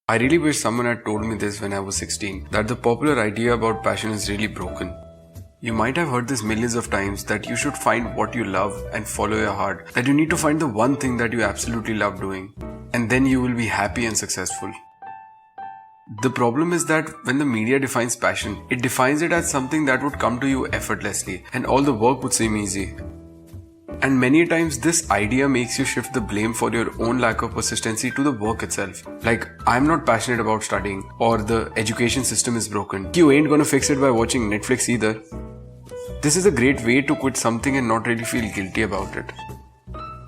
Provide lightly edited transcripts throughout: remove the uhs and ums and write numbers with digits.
I really wish someone had told me this when I was 16, that the popular idea about passion is really broken. You might have heard this millions of times that you should find what you love and follow your heart, that you need to find the one thing that you absolutely love doing, and then you will be happy and successful. The problem is that when the media defines passion, it defines it as something that would come to you effortlessly and all the work would seem easy. And many times this idea makes you shift the blame for your own lack of persistency to the work itself. Like, I'm not passionate about studying, or the education system is broken. You ain't gonna fix it by watching Netflix either. This is a great way to quit something and not really feel guilty about it.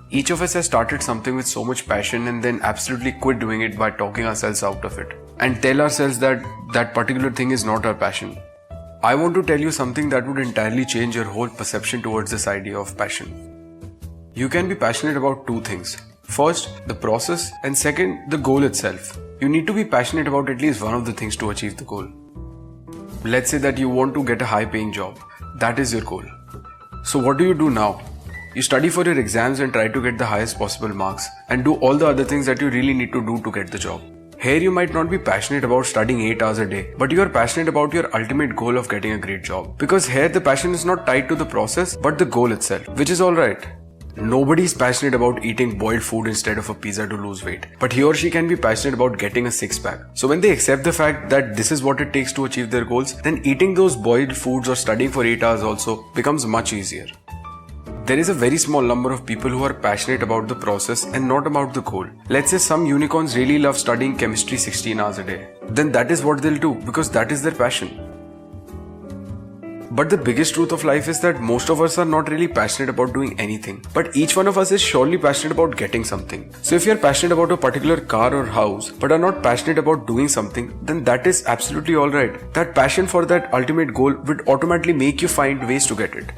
Each of us has started something with so much passion and then absolutely quit doing it by talking ourselves out of it and tell ourselves that that particular thing is not our passion. I want to tell you something that would entirely change your whole perception towards this idea of passion. You can be passionate about two things. First, the process, and second, the goal itself. You need to be passionate about at least one of the things to achieve the goal. Let's say that you want to get a high-paying job. That is your goal. So what do you do now? You study for your exams and try to get the highest possible marks and do all the other things that you really need to do to get the job. Here you might not be passionate about studying 8 hours a day, but you are passionate about your ultimate goal of getting a great job. Because here the passion is not tied to the process, but the goal itself, which is alright. Nobody is passionate about eating boiled food instead of a pizza to lose weight, but he or she can be passionate about getting a six-pack. So when they accept the fact that this is what it takes to achieve their goals, then eating those boiled foods or studying for 8 hours also becomes much easier. There is a very small number of people who are passionate about the process and not about the goal. Let's say some unicorns really love studying chemistry 16 hours a day. Then that is what they'll do because that is their passion. But the biggest truth of life is that most of us are not really passionate about doing anything. But each one of us is surely passionate about getting something. So if you're passionate about a particular car or house, but are not passionate about doing something, then that is absolutely alright. That passion for that ultimate goal would automatically make you find ways to get it.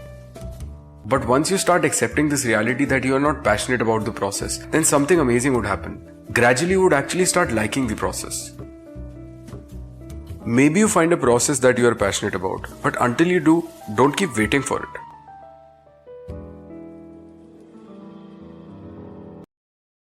But once you start accepting this reality that you are not passionate about the process, then something amazing would happen. Gradually you would actually start liking the process. Maybe you find a process that you are passionate about, but until you do, don't keep waiting for it.